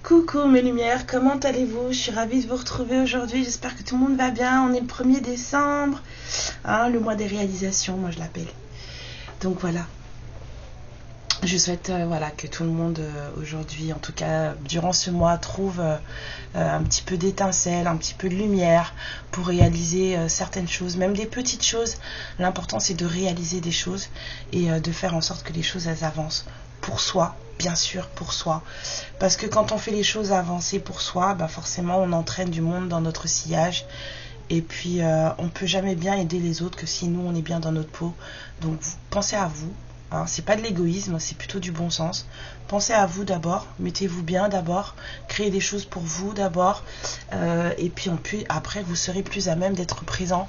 Coucou mes lumières, comment allez-vous? Je suis ravie de vous retrouver aujourd'hui, j'espère que tout le monde va bien. On est le 1er décembre, hein, le mois des réalisations, moi je l'appelle. Donc voilà, je souhaite voilà, que tout le monde aujourd'hui, en tout cas durant ce mois, trouve un petit peu d'étincelle, un petit peu de lumière pour réaliser certaines choses, même des petites choses. L'important c'est de réaliser des choses et de faire en sorte que les choses elles avancent pour soi, bien sûr pour soi, parce que quand on fait les choses avancer pour soi, bah forcément on entraîne du monde dans notre sillage et puis on peut jamais bien aider les autres que si nous on est bien dans notre peau. Donc pensez à vous. Hein, c'est pas de l'égoïsme, c'est plutôt du bon sens. Pensez à vous d'abord, mettez-vous bien d'abord, créez des choses pour vous d'abord, et puis après vous serez plus à même d'être présent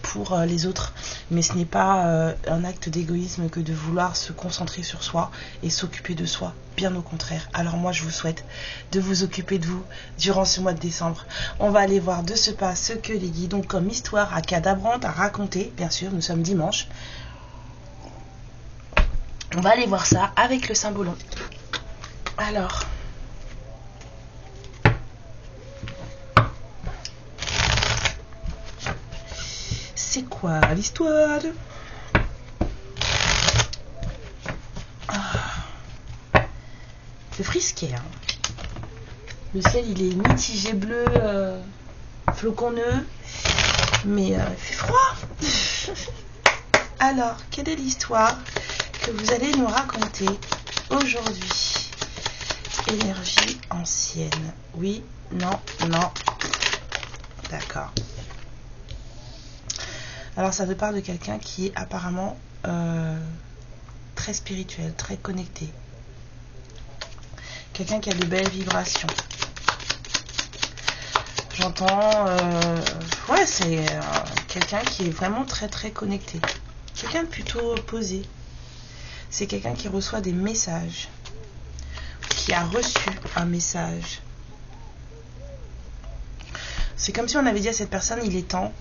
pour les autres. Mais ce n'est pas un acte d'égoïsme que de vouloir se concentrer sur soi et s'occuper de soi, bien au contraire. Alors moi je vous souhaite de vous occuper de vous durant ce mois de décembre. On va aller voir de ce pas ce que les guides ont comme histoire à cadabrante à raconter, bien sûr, nous sommes dimanche. On va aller voir ça avec le symbolon. Alors, c'est quoi l'histoire? C'est frisqué, hein. Le ciel il est mitigé bleu, floconneux, mais il fait froid. Alors, quelle est l'histoire que vous allez nous raconter aujourd'hui? Énergie ancienne. Oui, non, non. D'accord. Alors ça veut parler de quelqu'un qui est apparemment très spirituel, très connecté. Quelqu'un qui a de belles vibrations. J'entends... ouais, c'est quelqu'un qui est vraiment très très connecté. Quelqu'un de plutôt posé. C'est quelqu'un qui reçoit des messages, qui a reçu un message. C'est comme si on avait dit à cette personne, il est temps.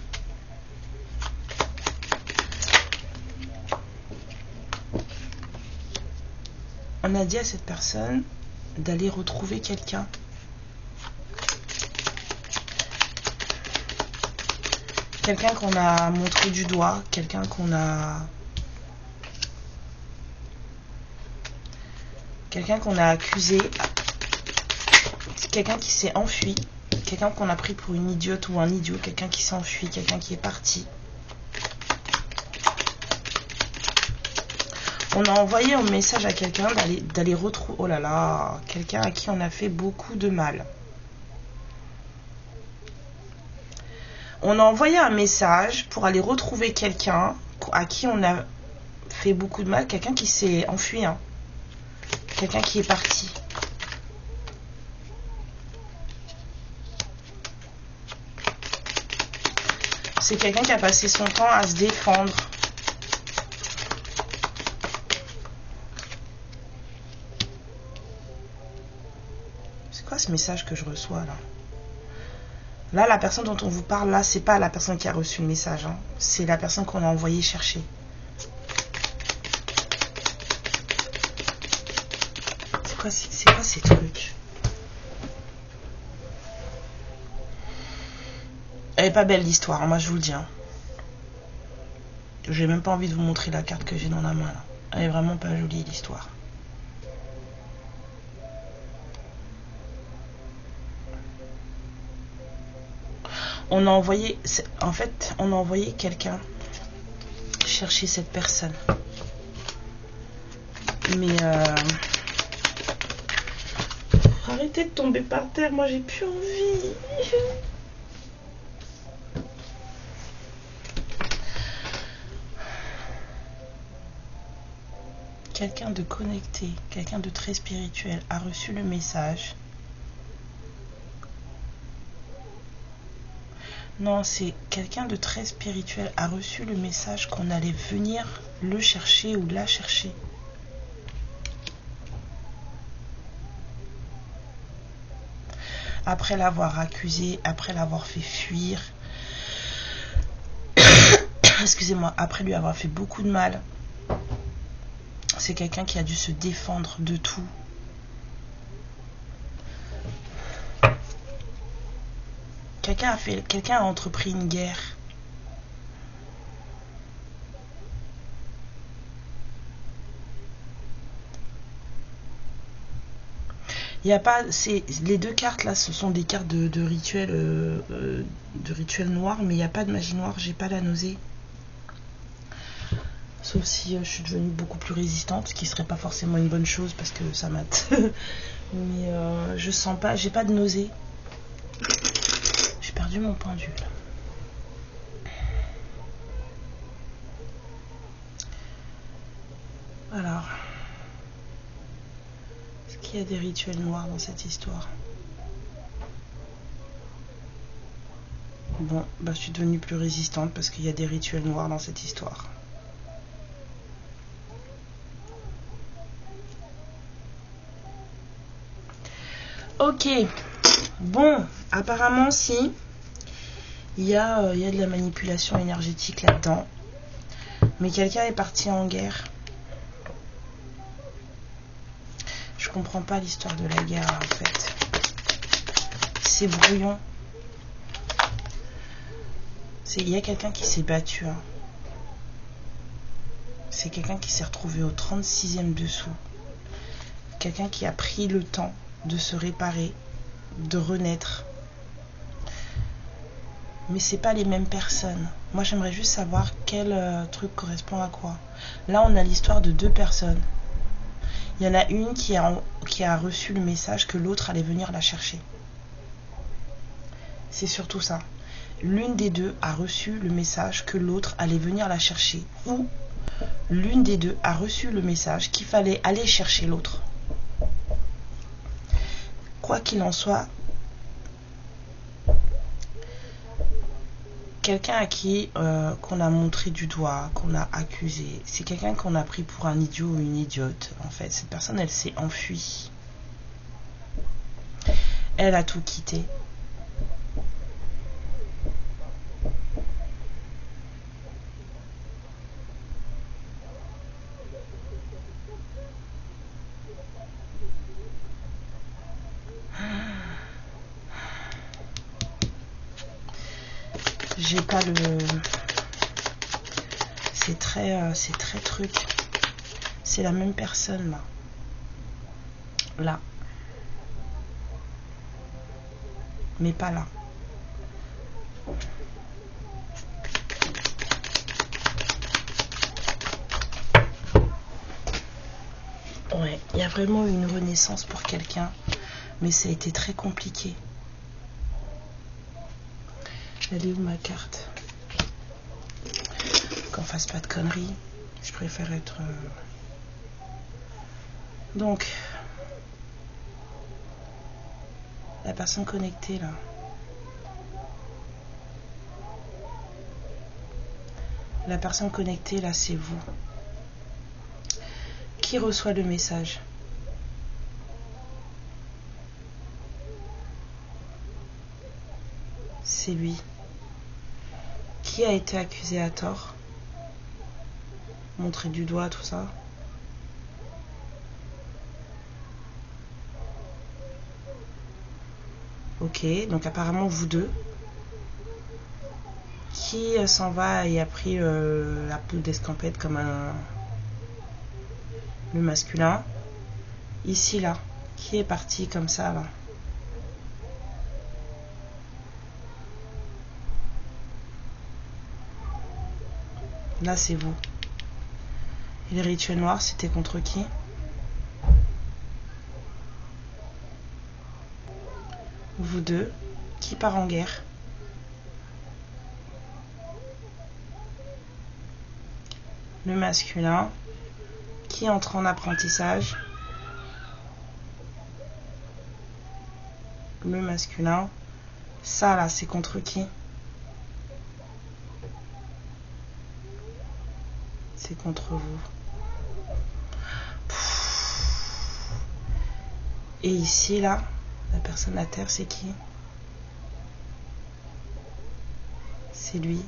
On a dit à cette personne d'aller retrouver quelqu'un. Quelqu'un qu'on a montré du doigt, quelqu'un qu'on a... Quelqu'un qu'on a accusé, quelqu'un qui s'est enfui, quelqu'un qu'on a pris pour une idiote ou un idiot, quelqu'un qui s'est enfui, quelqu'un qui est parti. On a envoyé un message à quelqu'un d'aller retrouver, oh là là, quelqu'un à qui on a fait beaucoup de mal. On a envoyé un message pour aller retrouver quelqu'un à qui on a fait beaucoup de mal, quelqu'un qui s'est enfui, hein. Quelqu'un qui est parti. C'est quelqu'un qui a passé son temps à se défendre. C'est quoi ce message que je reçois là? Là, la personne dont on vous parle, là, c'est pas la personne qui a reçu le message. Hein. C'est la personne qu'on a envoyé chercher. C'est quoi ces trucs? Elle est pas belle l'histoire, hein, moi je vous le dis. Hein. J'ai même pas envie de vous montrer la carte que j'ai dans la main là. Elle est vraiment pas jolie l'histoire. On a envoyé, en fait, on a envoyé quelqu'un chercher cette personne. Mais arrêtez de tomber par terre, moi j'ai plus envie. Quelqu'un de connecté, quelqu'un de très spirituel a reçu le message. Non, c'est quelqu'un de très spirituel a reçu le message qu'on allait venir le chercher ou la chercher. Après l'avoir accusé, après l'avoir fait fuir, excusez-moi, après lui avoir fait beaucoup de mal. C'est quelqu'un qui a dû se défendre de tout. Quelqu'un a entrepris une guerre. Il y a pas, les deux cartes là, ce sont des cartes de rituel noir, mais il n'y a pas de magie noire. J'ai pas la nausée. Sauf si je suis devenue beaucoup plus résistante, ce qui serait pas forcément une bonne chose parce que ça mate. Mais je sens pas, j'ai pas de nausée. J'ai perdu mon pendule. Alors, est-ce qu'il y a des rituels noirs dans cette histoire? Bon, bah je suis devenue plus résistante parce qu'il y a des rituels noirs dans cette histoire. Ok, bon, apparemment si, il y a de la manipulation énergétique là-dedans, mais quelqu'un est parti en guerre. Je comprends pas l'histoire de la guerre en fait. C'est brouillon. Il y a quelqu'un qui s'est battu. Hein. C'est quelqu'un qui s'est retrouvé au 36e dessous. Quelqu'un qui a pris le temps de se réparer, de renaître. Mais c'est pas les mêmes personnes. Moi j'aimerais juste savoir quel truc correspond à quoi. Là on a l'histoire de deux personnes. Il y en a une qui a reçu le message que l'autre allait venir la chercher. C'est surtout ça. L'une des deux a reçu le message que l'autre allait venir la chercher. Ou l'une des deux a reçu le message qu'il fallait aller chercher l'autre. Quoi qu'il en soit, quelqu'un à qui qu'on a montré du doigt, qu'on a accusé, c'est quelqu'un qu'on a pris pour un idiot ou une idiote. En fait, cette personne, elle s'est enfuie. Elle a tout quitté. J'ai pas le... C'est très truc. C'est la même personne là. Là. Mais pas là. Ouais, il y a vraiment eu une renaissance pour quelqu'un. Mais ça a été très compliqué. Elle est où ma carte? Qu'on fasse pas de conneries. Je préfère être... Donc, la personne connectée là. La personne connectée là, c'est vous. Qui reçoit le message? C'est lui. Qui a été accusé à tort? Montrer du doigt, tout ça. Ok, donc apparemment vous deux. Qui s'en va et a pris la poule d'escampette comme le masculin. Ici là, qui est parti comme ça là? Là c'est vous. Et les rituels noirs, c'était contre qui? Vous deux. Qui part en guerre? Le masculin. Qui entre en apprentissage? Le masculin. Ça là, c'est contre qui? C'est contre vous. Et ici là, la personne à terre, c'est qui? C'est lui.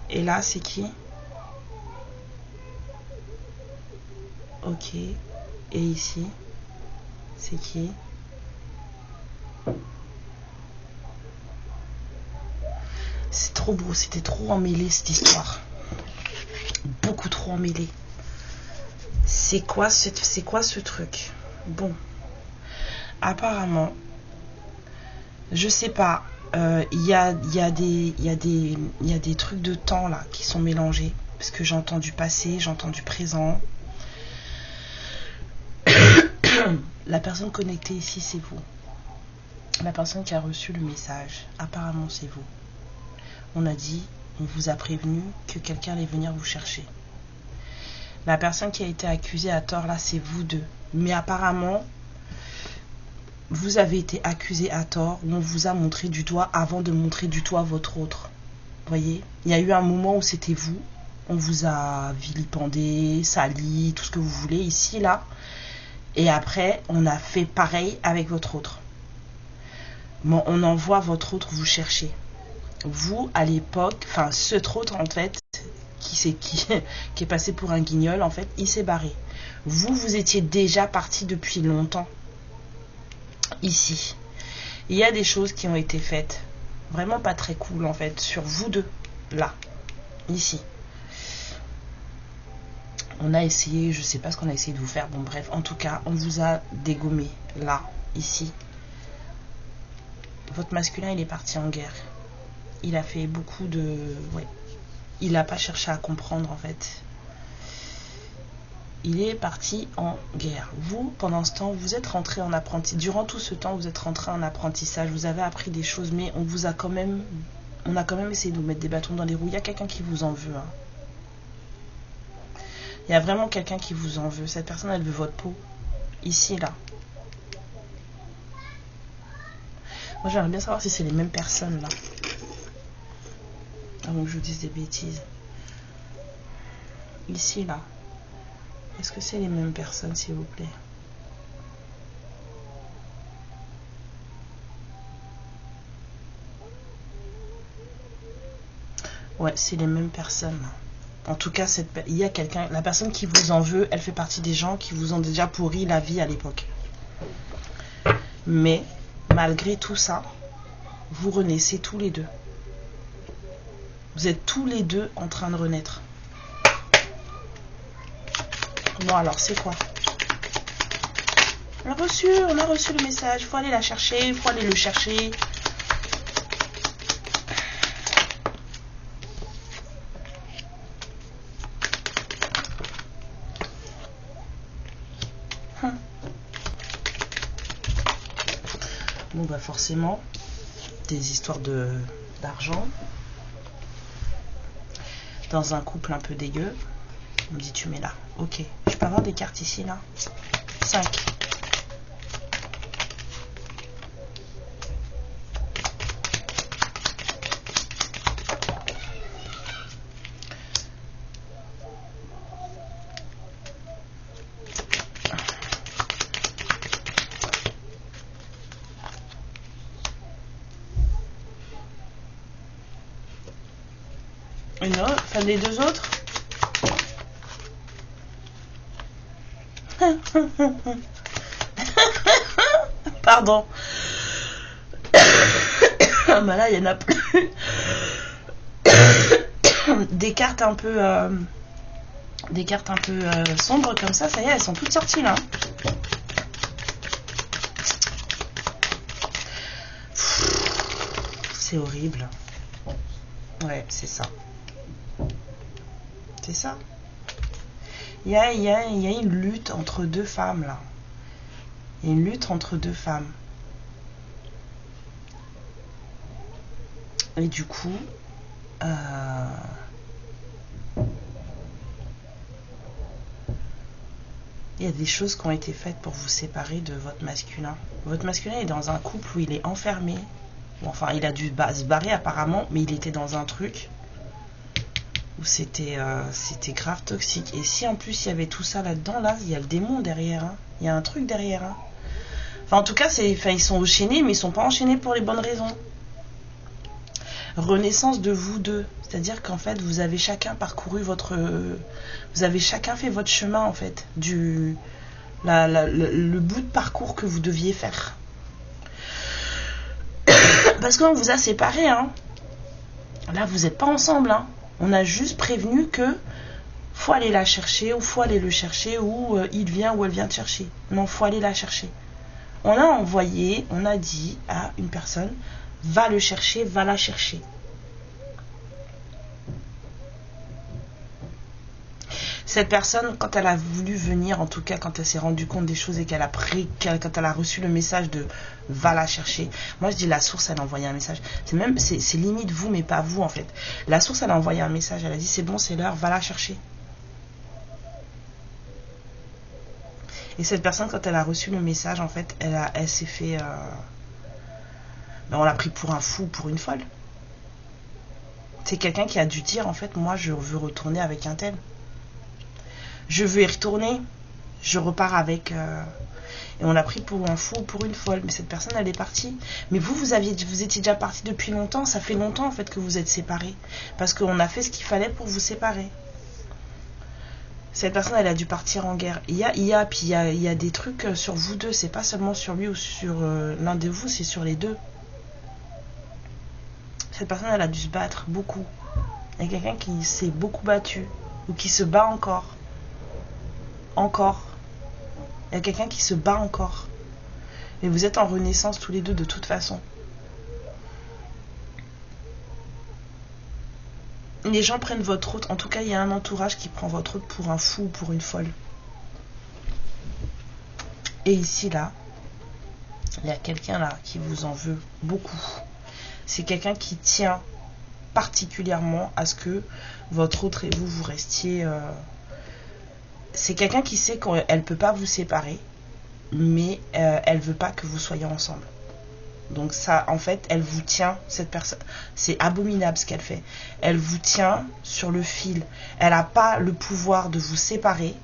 Et là, c'est qui? Ok. Et ici, c'est qui? C'est trop beau, c'était trop emmêlé cette histoire. Beaucoup trop emmêlé. C'est quoi ce truc? Bon. Apparemment, je sais pas. Il y a des trucs de temps là qui sont mélangés. Parce que j'entends du passé, j'entends du présent. La personne connectée ici, c'est vous. La personne qui a reçu le message, apparemment c'est vous. On a dit, on vous a prévenu que quelqu'un allait venir vous chercher. La personne qui a été accusée à tort là, c'est vous deux. Mais apparemment, vous avez été accusé à tort, ou on vous a montré du doigt avant de montrer du doigt votre autre. Vous voyez, il y a eu un moment où c'était vous. On vous a vilipendé, sali, tout ce que vous voulez ici, là. Et après, on a fait pareil avec votre autre. Bon, on envoie votre autre vous chercher. Vous, à l'époque, enfin, cet autre, en fait, qui est passé pour un guignol, en fait, il s'est barré. Vous étiez déjà parti depuis longtemps. Ici. Il y a des choses qui ont été faites. Vraiment pas très cool, en fait, sur vous deux. Là. Ici. On a essayé, je sais pas ce qu'on a essayé de vous faire. Bon, bref, en tout cas, on vous a dégommé. Là. Ici. Votre masculin, il est parti en guerre. Il a fait beaucoup de... Ouais. Il n'a pas cherché à comprendre, en fait. Il est parti en guerre. Vous, pendant ce temps, vous êtes rentré en apprentissage. Durant tout ce temps, vous êtes rentré en apprentissage. Vous avez appris des choses, mais on vous a quand même... On a quand même essayé de vous mettre des bâtons dans les roues. Il y a quelqu'un qui vous en veut. Hein. Il y a vraiment quelqu'un qui vous en veut. Cette personne, elle veut votre peau. Ici, là. Moi, j'aimerais bien savoir si c'est les mêmes personnes, là. Avant que je vous dise des bêtises. Ici, là. Est-ce que c'est les mêmes personnes, s'il vous plaît? Ouais, c'est les mêmes personnes. En tout cas, il y a quelqu'un... La personne qui vous en veut, elle fait partie des gens qui vous ont déjà pourri la vie à l'époque. Mais, malgré tout ça, vous renaissez tous les deux. Vous êtes tous les deux en train de renaître. Bon, alors, c'est quoi? On a reçu le message. Il faut aller la chercher, il faut aller le chercher. Bon, bah forcément, des histoires d'argent. Dans un couple un peu dégueu. On me dit, tu mets là. Ok. Je peux avoir des cartes ici, là? 5. Une autre, enfin les deux autres. Pardon. Bah là, il y en a plus. Des cartes un peu sombres comme ça y est, elles sont toutes sorties là. C'est horrible. Ouais, c'est ça. C'est ça. Il y a une lutte entre deux femmes là. Il y a une lutte entre deux femmes. Et du coup, il y a des choses qui ont été faites pour vous séparer de votre masculin. Votre masculin est dans un couple où il est enfermé. Enfin, il a dû se barrer apparemment, mais il était dans un truc où c'était grave toxique. Et si en plus il y avait tout ça là-dedans, là, il y a le démon derrière. Hein. Il y a un truc derrière. Hein. Enfin, en tout cas, ils sont enchaînés, mais ils sont pas enchaînés pour les bonnes raisons. renaissance de vous deux. C'est-à-dire qu'en fait, vous avez chacun parcouru votre... vous avez chacun fait votre chemin, en fait, le bout de parcours que vous deviez faire. Parce qu'on vous a séparés, hein. Là, vous n'êtes pas ensemble, hein. On a juste prévenu que faut aller la chercher, ou faut aller le chercher, ou il vient ou elle vient te chercher. Non, faut aller la chercher. On a envoyé, on a dit à une personne, va le chercher, va la chercher. Cette personne, quand elle a voulu venir, en tout cas quand elle s'est rendue compte des choses et qu'elle a pris, quand elle a reçu le message de va la chercher, moi je dis la source, elle a envoyé un message. C'est limite vous, mais pas vous en fait. La source, elle a envoyé un message, elle a dit c'est bon, c'est l'heure, va la chercher. Et cette personne, quand elle a reçu le message, en fait, elle s'est fait... on l'a pris pour un fou ou pour une folle. C'est quelqu'un qui a dû dire, en fait, moi, je veux retourner avec un tel. Je veux y retourner. Je repars avec... Et on l'a pris pour un fou ou pour une folle. Mais cette personne, elle est partie. Mais vous étiez déjà partis depuis longtemps. Ça fait longtemps, en fait, que vous êtes séparés. Parce qu'on a fait ce qu'il fallait pour vous séparer. Cette personne, elle a dû partir en guerre. Il y a des trucs sur vous deux. C'est pas seulement sur lui ou sur l'un de vous, c'est sur les deux. Cette personne, elle a dû se battre beaucoup. Il y a quelqu'un qui s'est beaucoup battu. Ou qui se bat encore. Encore. Il y a quelqu'un qui se bat encore. Mais vous êtes en renaissance tous les deux de toute façon. Les gens prennent votre autre. En tout cas, il y a un entourage qui prend votre autre pour un fou ou pour une folle. Et ici, là, il y a quelqu'un là qui vous en veut beaucoup. C'est quelqu'un qui tient particulièrement à ce que votre autre et vous restiez... C'est quelqu'un qui sait qu'elle ne peut pas vous séparer, mais elle ne veut pas que vous soyez ensemble. Donc ça, en fait, elle vous tient, cette personne, c'est abominable ce qu'elle fait. Elle vous tient sur le fil. Elle n'a pas le pouvoir de vous séparer,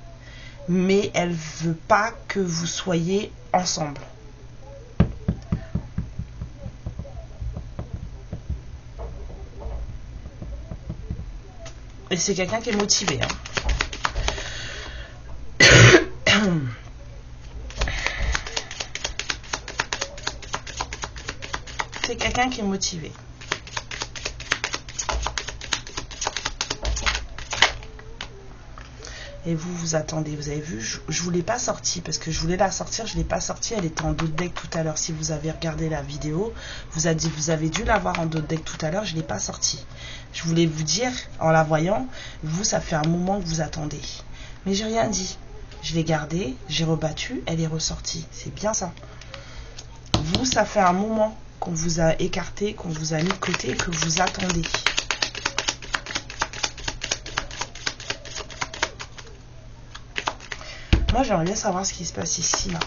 mais elle veut pas que vous soyez ensemble. Et c'est quelqu'un qui est motivé, hein. C'est quelqu'un qui est motivé. Et vous attendez, vous avez vu, je vous l'ai pas sortie parce que je voulais la sortir, je l'ai pas sortie, elle était en dot deck tout à l'heure. Si vous avez regardé la vidéo, vous avez dû la voir en dot deck tout à l'heure, je l'ai pas sortie. Je voulais vous dire, en la voyant, vous, ça fait un moment que vous attendez. Mais j'ai rien dit. Je l'ai gardée, j'ai rebattu, elle est ressortie. C'est bien ça. Vous, ça fait un moment qu'on vous a écarté, qu'on vous a mis de côté, que vous attendez. Moi, j'aimerais bien savoir ce qui se passe ici, là.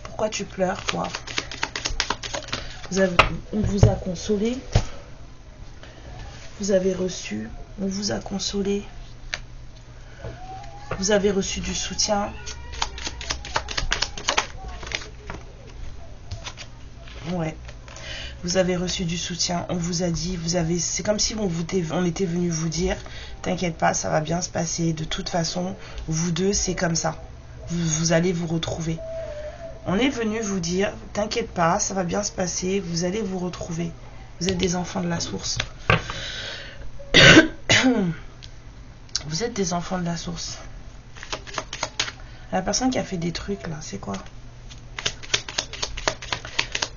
Pourquoi tu pleures, toi? On vous a consolé. Vous avez reçu. On vous a consolé. Vous avez reçu du soutien. Ouais. Vous avez reçu du soutien. On vous a dit, c'est comme si on était venu vous dire, t'inquiète pas, ça va bien se passer. De toute façon, vous deux, c'est comme ça. Vous allez vous retrouver. On est venu vous dire, t'inquiète pas, ça va bien se passer. Vous allez vous retrouver. Vous êtes des enfants de la source. Vous êtes des enfants de la source. La personne qui a fait des trucs là, c'est quoi?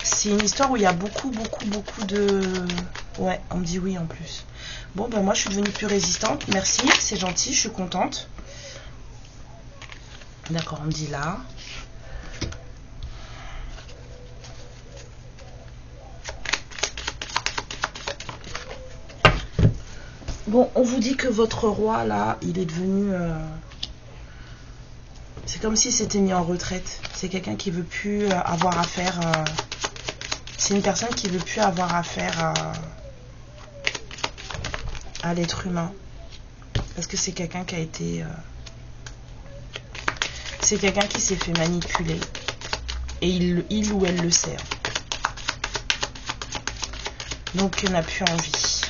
C'est une histoire où il y a beaucoup de... Ouais, on me dit oui en plus. Bon, ben moi je suis devenue plus résistante. Merci, c'est gentil, je suis contente. D'accord, on me dit là. Bon, on vous dit que votre roi là, il est devenu... C'est comme si c'était mis en retraite. C'est quelqu'un qui veut plus avoir affaire... C'est une personne qui veut plus avoir affaire à l'être humain. Parce que c'est quelqu'un qui a été... C'est quelqu'un qui s'est fait manipuler. Et il ou elle le sait. Donc, n'a plus envie.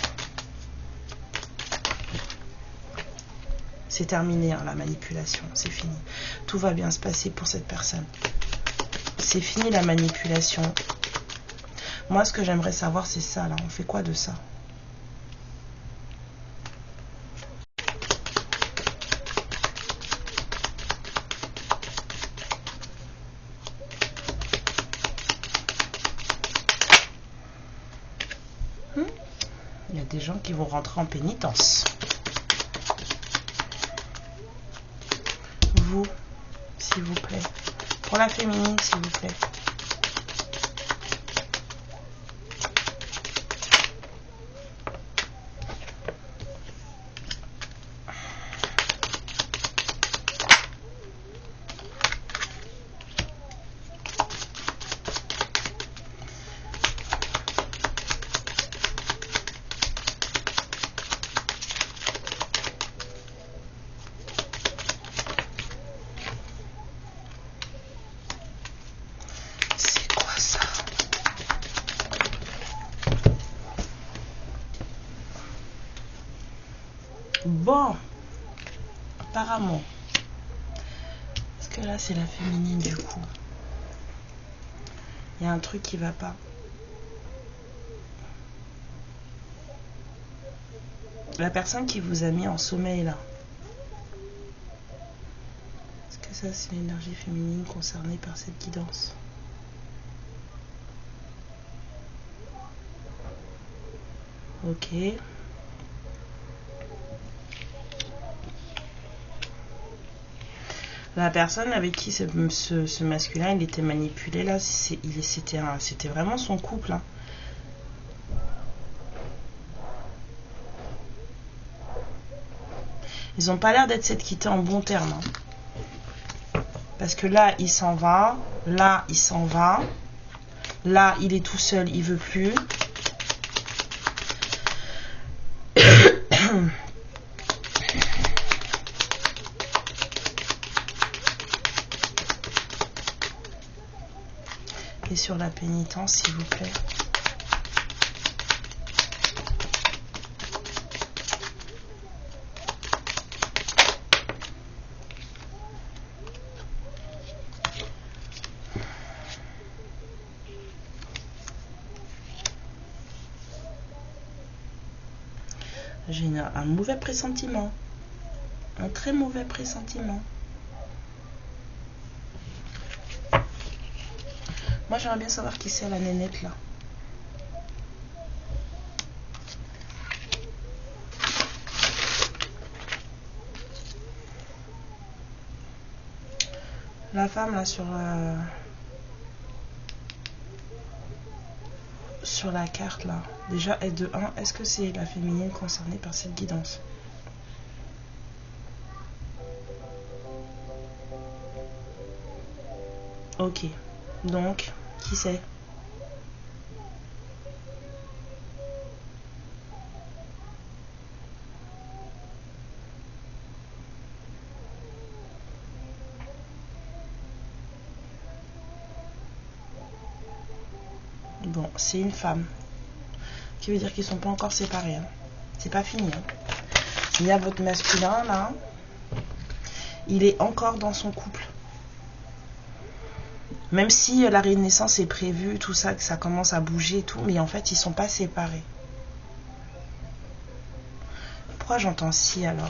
C'est terminé, hein, la manipulation. C'est fini. Tout va bien se passer pour cette personne. C'est fini la manipulation. Moi, ce que j'aimerais savoir, c'est ça, là. On fait quoi de ça? Il y a des gens qui vont rentrer en pénitence. Vous, s'il vous plaît. Pour la féminine, s'il vous plaît. Bon, apparemment, parce que là c'est la féminine du coup, il y a un truc qui va pas. La personne qui vous a mis en sommeil là, est-ce que ça c'est l'énergie féminine concernée par cette guidance? Ok. La personne avec qui ce masculin il était manipulé là, c'était vraiment son couple. Hein. Ils n'ont pas l'air d'être s'être quittés en bon terme. Hein. Parce que là, il s'en va. Là, il s'en va. Là, il est tout seul, il veut plus. Et sur la pénitence, s'il vous plaît. J'ai un mauvais pressentiment. Un très mauvais pressentiment. Moi, j'aimerais bien savoir qui c'est la nénette là. La femme là sur la carte là. Déjà, est de 1. Est-ce que c'est la féminine concernée par cette guidance? Ok. Donc, qui c'est? Bon, c'est une femme. Qui veut dire qu'ils sont pas encore séparés. Hein. C'est pas fini. Hein. Il y a votre masculin là. Il est encore dans son couple. Même si la renaissance est prévue, tout ça, que ça commence à bouger et tout, mais en fait, ils sont pas séparés. Pourquoi j'entends si alors?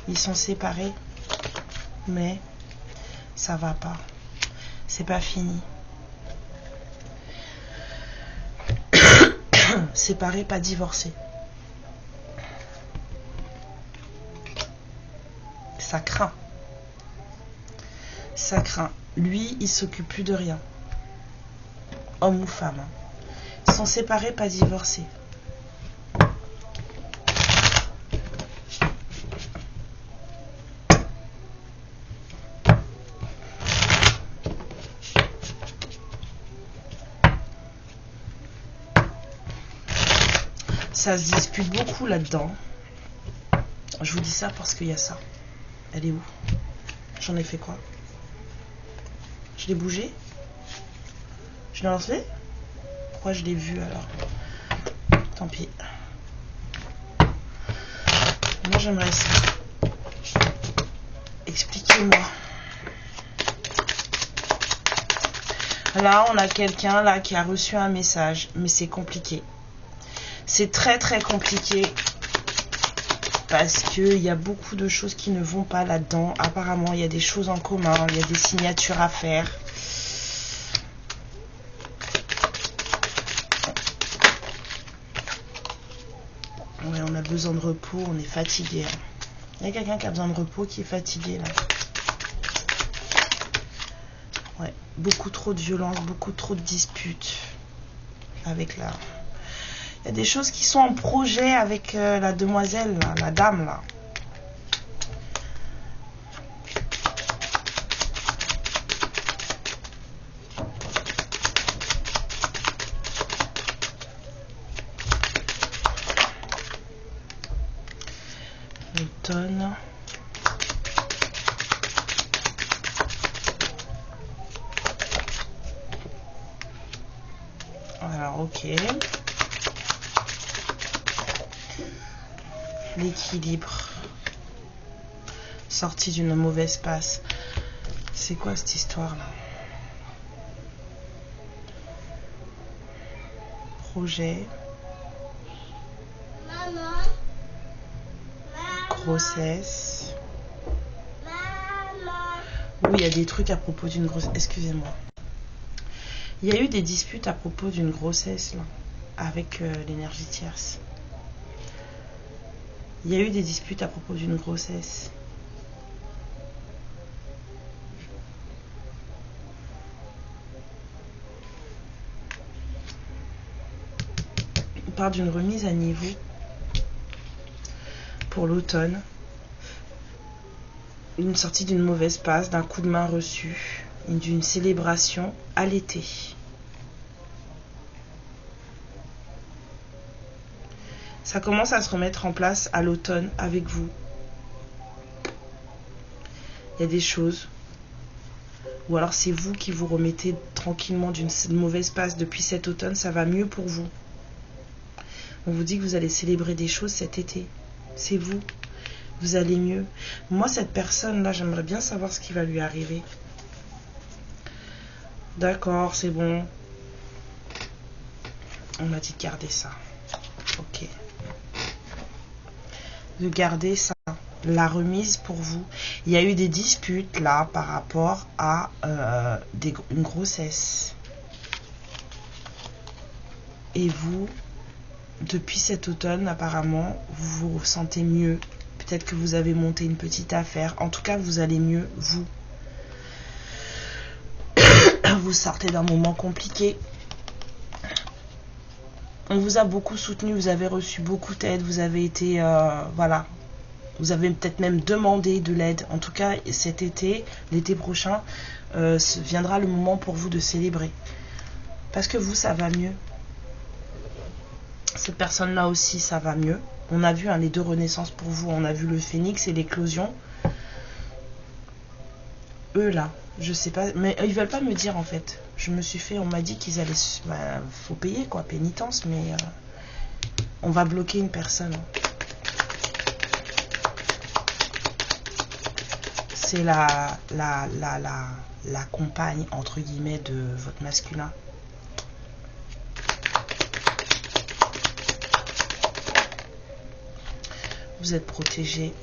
Ils sont séparés, mais ça va pas. C'est pas fini. Séparés, pas divorcés. Ça craint. Ça craint. Lui, il s'occupe plus de rien. Homme ou femme. Hein. Ils sont séparés, pas divorcés. Ça se dispute beaucoup là-dedans. Je vous dis ça parce qu'il y a ça. Elle est où? J'en ai fait quoi? Je l'ai bougé? Je l'ai lancé? Pourquoi je l'ai vu alors? Tant pis. Moi j'aimerais ça. Expliquez-moi. Là on a quelqu'un là qui a reçu un message, mais c'est compliqué. C'est très très compliqué parce qu'il y a beaucoup de choses qui ne vont pas là-dedans. Apparemment il y a des choses en commun, il y a des signatures à faire. Ouais, on a besoin de repos, on est fatigué. Il y a quelqu'un qui a besoin de repos, qui est fatigué là. Ouais, beaucoup trop de violence, beaucoup trop de disputes avec la... Il y a des choses qui sont en projet avec la demoiselle, là, la dame là. L'automne. Alors, ok. L'équilibre. Sortie d'une mauvaise passe. C'est quoi cette histoire-là? Projet. Grossesse. Oui, il y a des trucs à propos d'une grossesse. Excusez-moi. Il y a eu des disputes à propos d'une grossesse là, avec l'énergie tierce. Il y a eu des disputes à propos d'une grossesse. On parle d'une remise à niveau pour l'automne. Une sortie d'une mauvaise passe, d'un coup de main reçu, d'une célébration à l'été. Ça commence à se remettre en place à l'automne avec vous. Il y a des choses. Ou alors c'est vous qui vous remettez tranquillement d'une mauvaise passe depuis cet automne. Ça va mieux pour vous. On vous dit que vous allez célébrer des choses cet été. C'est vous. Vous allez mieux. Moi, cette personne-là, j'aimerais bien savoir ce qui va lui arriver. D'accord, c'est bon. On m'a dit de garder ça. Ok. De garder ça. La remise pour vous. Il y a eu des disputes là par rapport à une grossesse. Et vous, depuis cet automne, apparemment, vous vous sentez mieux. Peut-être que vous avez monté une petite affaire. En tout cas, vous allez mieux, vous. Vous sortez d'un moment compliqué. On vous a beaucoup soutenu, vous avez reçu beaucoup d'aide, vous avez été, voilà. Vous avez peut-être même demandé de l'aide. En tout cas, cet été, l'été prochain, viendra le moment pour vous de célébrer. Parce que vous, ça va mieux. Cette personne-là aussi, ça va mieux. On a vu les deux renaissances pour vous. On a vu le phénix et l'éclosion. Eux, là, je sais pas. Mais ils veulent pas me dire, en fait. Je me suis fait, on m'a dit qu'ils allaient... faut payer, quoi, pénitence. Mais on va bloquer une personne. C'est la compagne, entre guillemets, de votre masculin. Vous êtes protégé.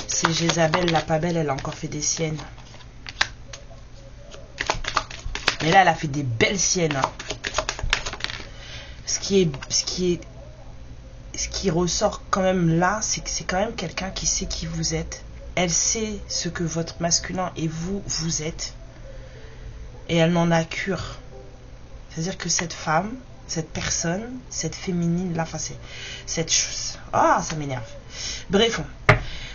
C'est Jézabel, la pas belle, elle a encore fait des siennes. Mais là, elle a fait des belles siennes. Hein. Ce qui ressort quand même là, c'est que c'est quand même quelqu'un qui sait qui vous êtes. Elle sait ce que votre masculin et vous êtes. Et elle n'en a cure. C'est-à-dire que cette femme, cette personne, cette féminine là, enfin c'est cette chose. Ah, ça m'énerve. Bref,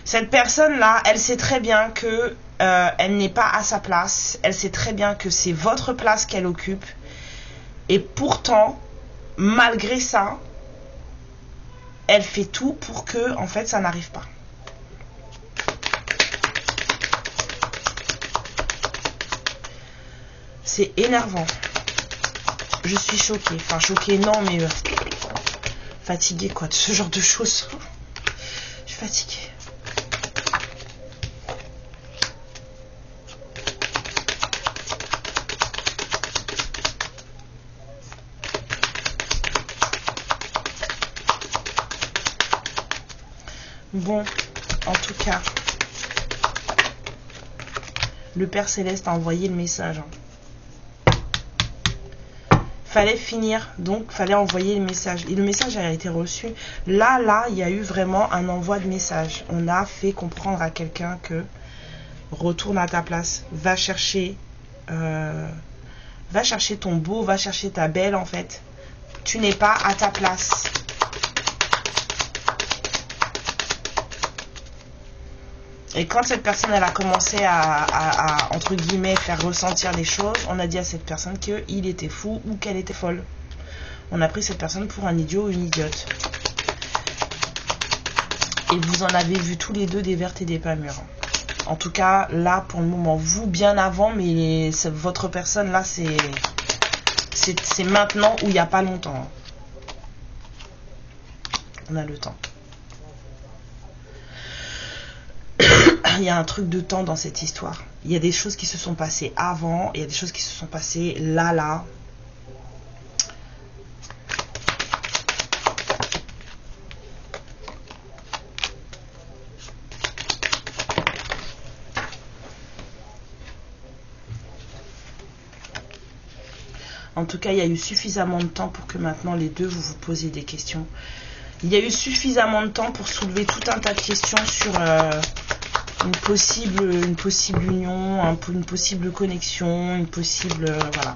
cette personne là, elle sait très bien que elle n'est pas à sa place. Elle sait très bien que c'est votre place qu'elle occupe. Et pourtant, malgré ça, elle fait tout pour que en fait ça n'arrive pas. C'est énervant. Je suis choquée. Enfin, choquée, non, mais fatiguée, quoi, de ce genre de choses. Je suis fatiguée. Bon, en tout cas, le Père Céleste a envoyé le message. Fallait finir, donc fallait envoyer le message. Et le message a été reçu. Là, il y a eu vraiment un envoi de message. On a fait comprendre à quelqu'un que retourne à ta place, va chercher ton beau, va chercher ta belle en fait. Tu n'es pas à ta place. Et quand cette personne elle a commencé à entre guillemets faire ressentir les choses, on a dit à cette personne qu'il était fou ou qu'elle était folle. On a pris cette personne pour un idiot ou une idiote. Et vous en avez vu tous les deux des vertes et des pas mûres. En tout cas, là pour le moment, vous bien avant, mais votre personne là c'est maintenant ou il n'y a pas longtemps. On a le temps. Il y a un truc de temps dans cette histoire. Il y a des choses qui se sont passées avant, il y a des choses qui se sont passées là. En tout cas, il y a eu suffisamment de temps pour que maintenant les deux vous posiez des questions. Il y a eu suffisamment de temps pour soulever tout un tas de questions sur une possible union, une possible connexion, une possible... voilà.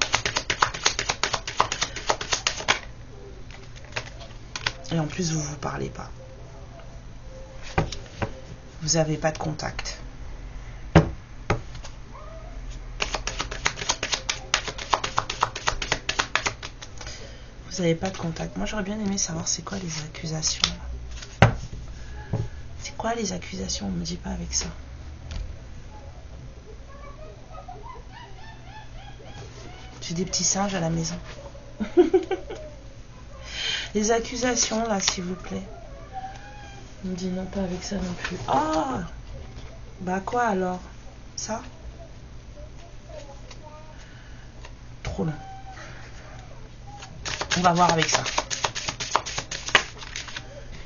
Et en plus, vous parlez pas. Vous n'avez pas de contact. Vous n'avez pas de contact. Moi, j'aurais bien aimé savoir c'est quoi les accusations. C'est quoi les accusations? On me dit pas avec ça. J'ai des petits singes à la maison. Les accusations, là, s'il vous plaît. On me dit non, pas avec ça non plus. Ah, bah quoi alors? Ça? Trop long. On va voir avec ça.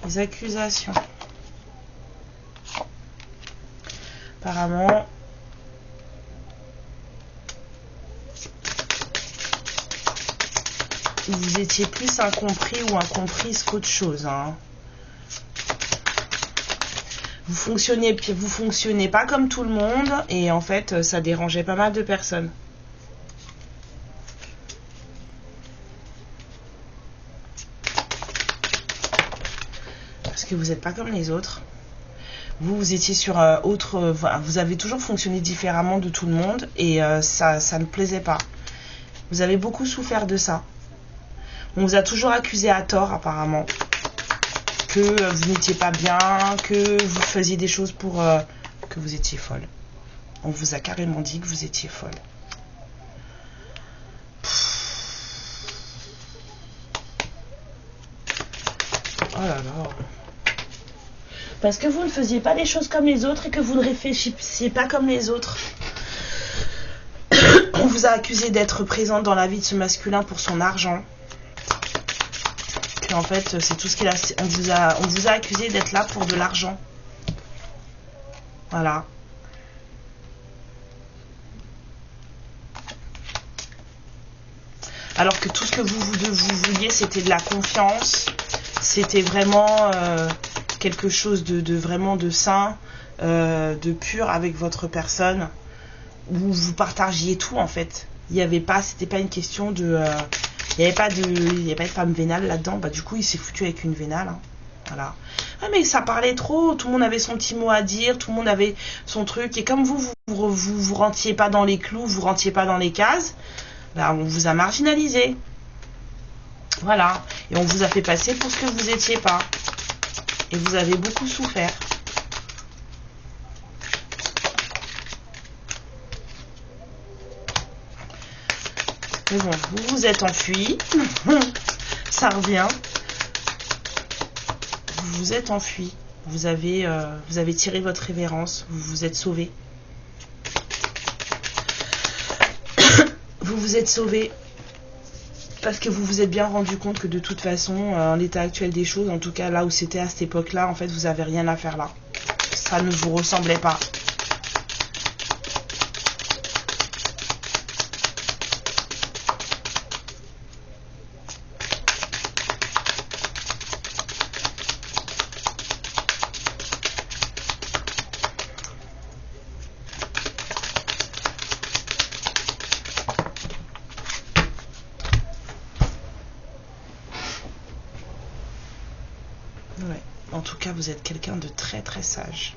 Les accusations. Apparemment, vous étiez plus incompris ou incomprise qu'autre chose. Hein. Vous fonctionnez pas comme tout le monde et en fait, ça dérangeait pas mal de personnes. Parce que vous n'êtes pas comme les autres. Vous étiez sur vous avez toujours fonctionné différemment de tout le monde et ça ne plaisait pas. Vous avez beaucoup souffert de ça. On vous a toujours accusé à tort apparemment que vous n'étiez pas bien, que vous faisiez des choses pour que vous étiez folle. On vous a carrément dit que vous étiez folle. Oh là là. Parce que vous ne faisiez pas les choses comme les autres et que vous ne réfléchissiez pas comme les autres. On vous a accusé d'être présente dans la vie de ce masculin pour son argent. Et en fait, c'est tout ce qu'il a. On vous a accusé d'être là pour de l'argent. Voilà. Alors que tout ce que vous vouliez, c'était de la confiance. C'était vraiment quelque chose de vraiment de sain, de pur avec votre personne. Où vous partagiez tout en fait. Il y avait pas, c'était pas une question de... il n'y avait pas de femme vénale là-dedans. Bah, du coup, il s'est foutu avec une vénale. Hein. Voilà. Ah, mais ça parlait trop. Tout le monde avait son petit mot à dire. Tout le monde avait son truc. Et comme vous rentiez pas dans les clous, vous rentiez pas dans les cases, bah, on vous a marginalisé. Voilà. Et on vous a fait passer pour ce que vous étiez pas. Et vous avez beaucoup souffert. Mais bon, vous vous êtes enfui. Ça revient. Vous vous êtes enfui. Vous avez tiré votre révérence. Vous vous êtes sauvé. Vous vous êtes sauvé. Parce que vous vous êtes bien rendu compte que de toute façon, en l'état actuel des choses, en tout cas là où c'était à cette époque-là, en fait, vous n'avez rien à faire là. Ça ne vous ressemblait pas. Ouais. En tout cas, vous êtes quelqu'un de très très sage.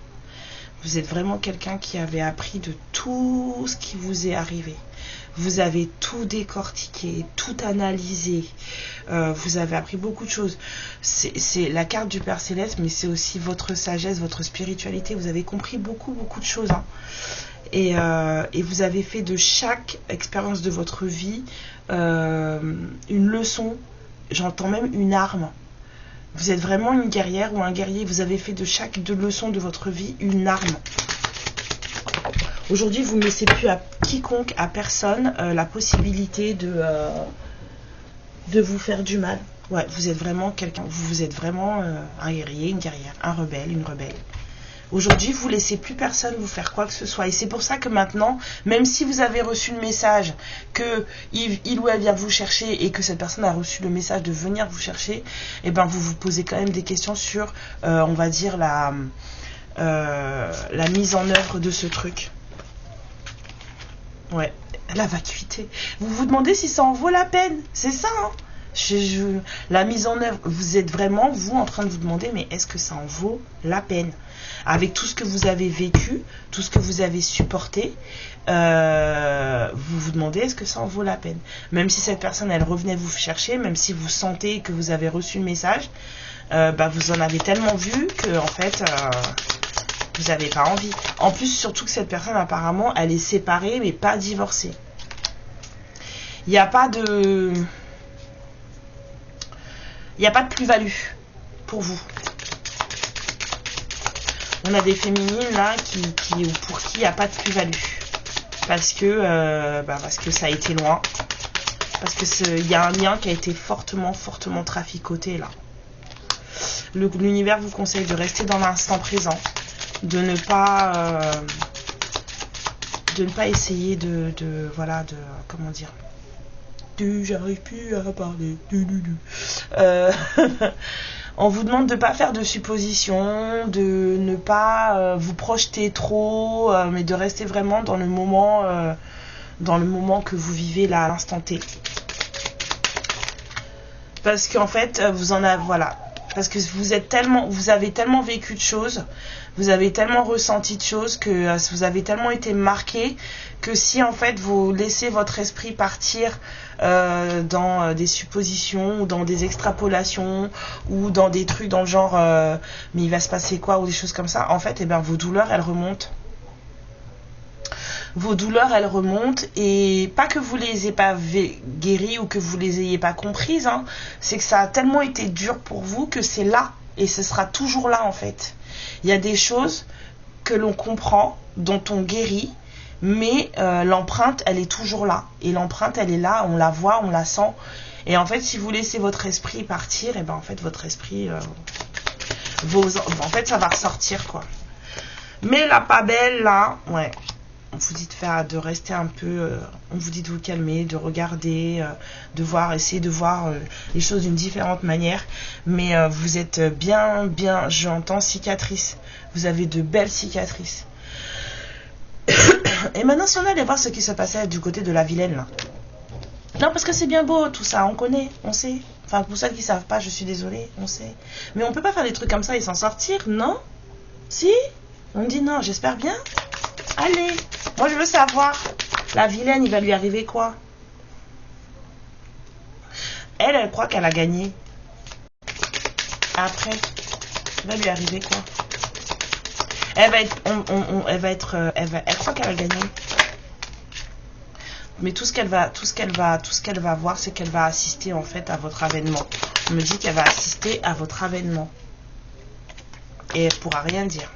Vous êtes vraiment quelqu'un qui avait appris de tout ce qui vous est arrivé. Vous avez tout décortiqué, tout analysé. Vous avez appris beaucoup de choses. C'est la carte du Père Céleste, mais c'est aussi votre sagesse, votre spiritualité. Vous avez compris beaucoup de choses. Hein. Et vous avez fait de chaque expérience de votre vie une leçon. J'entends même une arme. Vous êtes vraiment une guerrière ou un guerrier. Vous avez fait de chaque leçon de votre vie une arme. Aujourd'hui, vous ne laissez plus à quiconque, à personne, la possibilité de vous faire du mal. Ouais, vous êtes vraiment quelqu'un. Vous êtes vraiment un guerrier, une guerrière, un rebelle, une rebelle. Aujourd'hui, vous ne laissez plus personne vous faire quoi que ce soit. Et c'est pour ça que maintenant, même si vous avez reçu le message que il ou elle vient vous chercher et que cette personne a reçu le message de venir vous chercher, eh ben vous vous posez quand même des questions sur, on va dire, la mise en œuvre de ce truc. Ouais, la vacuité. Vous vous demandez si ça en vaut la peine. C'est ça, hein. La mise en œuvre, vous êtes vraiment, vous, en train de vous demander, mais est-ce que ça en vaut la peine? Avec tout ce que vous avez vécu, tout ce que vous avez supporté, vous vous demandez, est-ce que ça en vaut la peine? Même si cette personne, elle revenait vous chercher, même si vous sentez que vous avez reçu le message, vous en avez tellement vu que, en fait, vous n'avez pas envie. En plus, surtout que cette personne, apparemment, elle est séparée, mais pas divorcée. Il n'y a pas de... Il n'y a pas de plus-value pour vous. On a des féminines là pour qui il n'y a pas de plus-value. Parce que ça a été loin. Parce que y a un lien qui a été fortement traficoté là. L'univers vous conseille de rester dans l'instant présent. De ne pas essayer comment dire. J'arrive plus à parler. On vous demande de ne pas faire de suppositions, de ne pas vous projeter trop, mais de rester vraiment dans le moment que vous vivez là à l'instant T. Parce qu'en fait, parce que vous avez tellement vécu de choses, vous avez tellement ressenti de choses, que vous avez tellement été marqué, que si en fait vous laissez votre esprit partir dans des suppositions ou dans des extrapolations ou dans des trucs dans le genre mais il va se passer quoi ou des choses comme ça, en fait vos douleurs elles remontent. Vos douleurs elles remontent, et pas que vous les ayez pas guéries ou que vous les ayez pas comprises, hein, c'est que ça a tellement été dur pour vous que c'est là et ce sera toujours là en fait. Il y a des choses que l'on comprend, dont on guérit, mais l'empreinte elle est toujours là, et l'empreinte elle est là, on la voit, on la sent, et en fait si vous laissez votre esprit partir, et en fait votre esprit en fait ça va ressortir quoi. Mais la pas belle là, ouais, on vous dit de rester un peu, on vous dit de vous calmer, de regarder, essayer de voir les choses d'une différente manière, mais vous êtes bien, j'entends cicatrices, vous avez de belles cicatrices. Et maintenant, si on allait voir ce qui se passait du côté de la vilaine, là. Non, parce que c'est bien beau, tout ça, on connaît, on sait. Enfin, pour celles qui ne savent pas, je suis désolée, on sait. Mais on peut pas faire des trucs comme ça et s'en sortir, non? Si? On dit non, j'espère bien. Allez, moi je veux savoir. La vilaine, il va lui arriver quoi? Elle croit qu'elle a gagné. Après, il va lui arriver quoi? Elle croit qu'elle a gagné. Mais tout ce qu'elle va voir, c'est qu'elle va assister en fait à votre avènement. On me dit qu'elle va assister à votre avènement. Et elle pourra rien dire.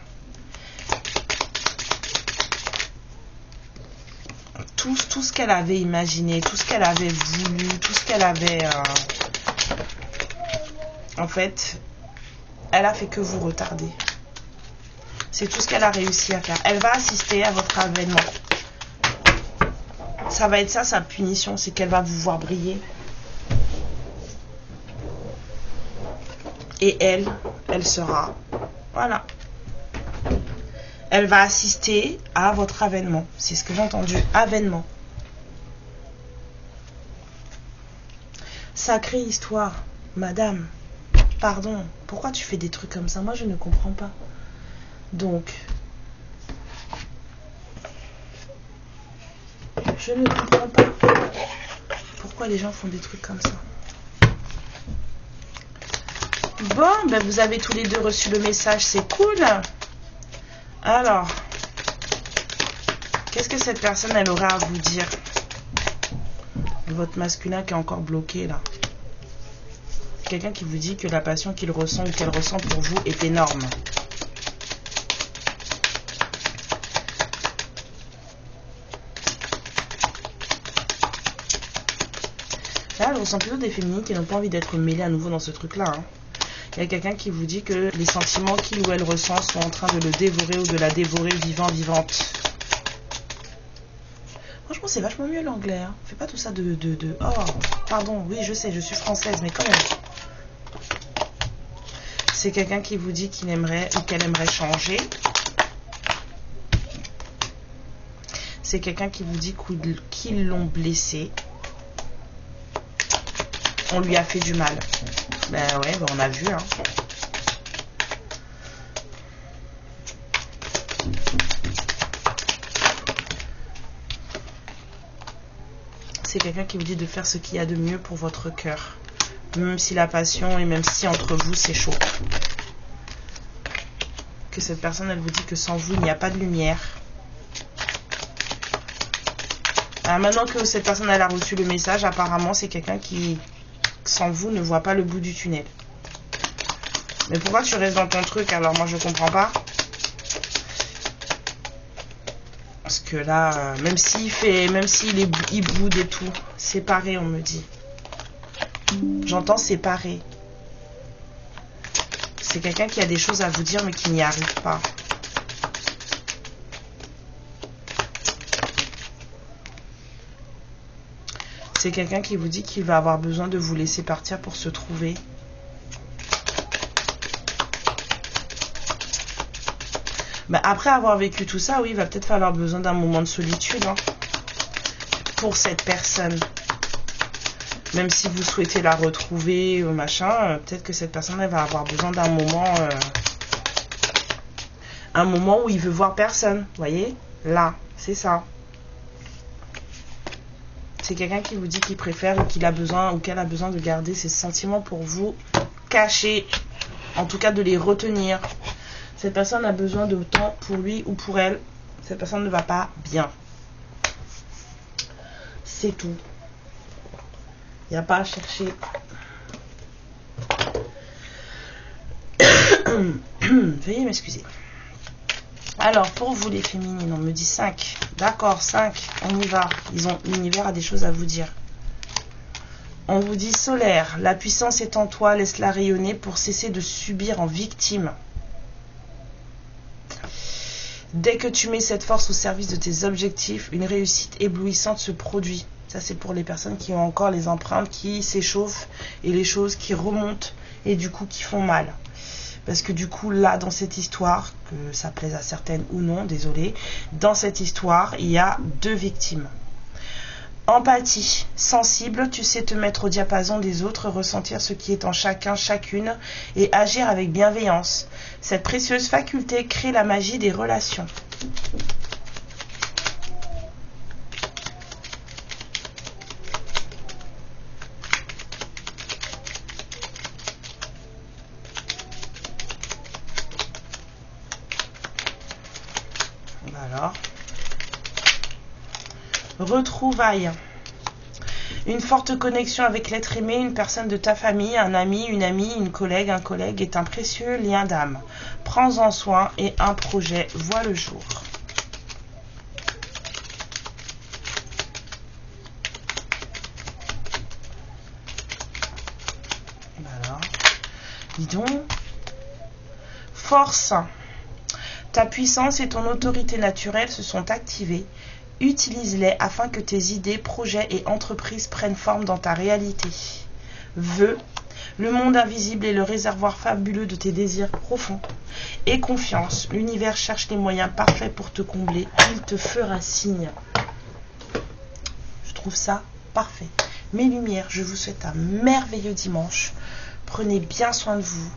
Tout ce qu'elle avait imaginé, tout ce qu'elle avait voulu, tout ce qu'elle avait... en fait, elle a fait que vous retarder. C'est tout ce qu'elle a réussi à faire. Elle va assister à votre avènement. Ça va être ça, sa punition, c'est qu'elle va vous voir briller. Et elle sera... Voilà. Elle va assister à votre avènement. C'est ce que j'ai entendu. Avènement. Sacrée histoire. Madame, pardon. Pourquoi tu fais des trucs comme ça? Moi, je ne comprends pas. Donc, je ne comprends pas pourquoi les gens font des trucs comme ça. Bon, ben vous avez tous les deux reçu le message, c'est cool. Alors, qu'est-ce que cette personne, elle aura à vous dire? Votre masculin qui est encore bloqué, là. Quelqu'un qui vous dit que la passion qu'il ressent ou qu'elle ressent pour vous est énorme. Là, elle ressent plutôt des féminines qui n'ont pas envie d'être mêlées à nouveau dans ce truc-là, hein. Il y a quelqu'un qui vous dit que les sentiments qu'il ou elle ressent sont en train de le dévorer ou de la dévorer vivant, vivante. Franchement, c'est vachement mieux l'anglais. Hein. Fais pas tout ça de... Oh, pardon, oui, je sais, je suis française, mais quand même. C'est quelqu'un qui vous dit qu'il aimerait ou qu'elle aimerait changer. C'est quelqu'un qui vous dit qu'ils l'ont blessé. On lui a fait du mal. Ben ouais, ben on a vu. Hein. C'est quelqu'un qui vous dit de faire ce qu'il y a de mieux pour votre cœur. Même si la passion et même si entre vous c'est chaud. Que cette personne, elle vous dit que sans vous, il n'y a pas de lumière. Alors maintenant que cette personne, elle a reçu le message, apparemment c'est quelqu'un qui... sans vous, ne voit pas le bout du tunnel. Mais pourquoi tu restes dans ton truc? Alors moi je comprends pas. Parce que là, même s'il boude et tout, séparé on me dit. J'entends séparé. C'est quelqu'un qui a des choses à vous dire mais qui n'y arrive pas. C'est quelqu'un qui vous dit qu'il va avoir besoin de vous laisser partir pour se trouver. Ben après avoir vécu tout ça, oui, il va peut-être falloir besoin d'un moment de solitude hein, pour cette personne. Même si vous souhaitez la retrouver ou machin, peut-être que cette personne elle va avoir besoin d'un moment, un moment où il veut voir personne. Vous voyez, là, c'est ça. C'est quelqu'un qui vous dit qu'il préfère ou qu'il a besoin ou qu'elle a besoin de garder ses sentiments pour vous cachés, en tout cas de les retenir. Cette personne a besoin de temps pour lui ou pour elle. Cette personne ne va pas bien. C'est tout. Il n'y a pas à chercher. Veuillez m'excuser. Alors, pour vous les féminines, on me dit 5. D'accord, 5. On y va. L'univers a des choses à vous dire. On vous dit solaire. La puissance est en toi. Laisse-la rayonner pour cesser de subir en victime. Dès que tu mets cette force au service de tes objectifs, une réussite éblouissante se produit. Ça, c'est pour les personnes qui ont encore les empreintes qui s'échauffent et les choses qui remontent et du coup qui font mal. Parce que du coup, là, dans cette histoire, que ça plaise à certaines ou non, désolé, dans cette histoire, il y a 2 victimes. Empathie, sensible, tu sais te mettre au diapason des autres, ressentir ce qui est en chacun, chacune, et agir avec bienveillance. Cette précieuse faculté crée la magie des relations. Retrouvailles. Une forte connexion avec l'être aimé, une personne de ta famille, un ami, une amie, une collègue, un collègue est un précieux lien d'âme. Prends-en soin et un projet voit le jour. Voilà. Dis donc. Force. Ta puissance et ton autorité naturelle se sont activées. Utilise-les afin que tes idées, projets et entreprises prennent forme dans ta réalité. Vœux. Le monde invisible est le réservoir fabuleux de tes désirs profonds. Et confiance. L'univers cherche les moyens parfaits pour te combler. Il te fera signe. Je trouve ça parfait. Mes lumières, je vous souhaite un merveilleux dimanche. Prenez bien soin de vous.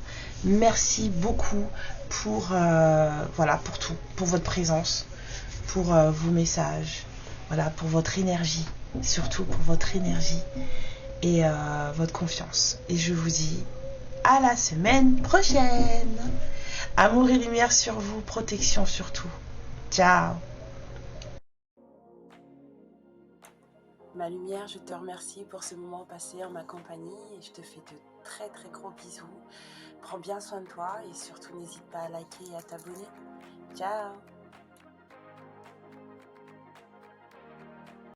Merci beaucoup pour, voilà, pour tout, pour votre présence, pour vos messages, voilà, pour votre énergie, surtout pour votre énergie et votre confiance. Et je vous dis à la semaine prochaine. Amour et lumière sur vous, protection surtout. Ciao. Ma lumière, je te remercie pour ce moment passé en ma compagnie et je te fais de très très gros bisous. Prends bien soin de toi et surtout n'hésite pas à liker et à t'abonner. Ciao.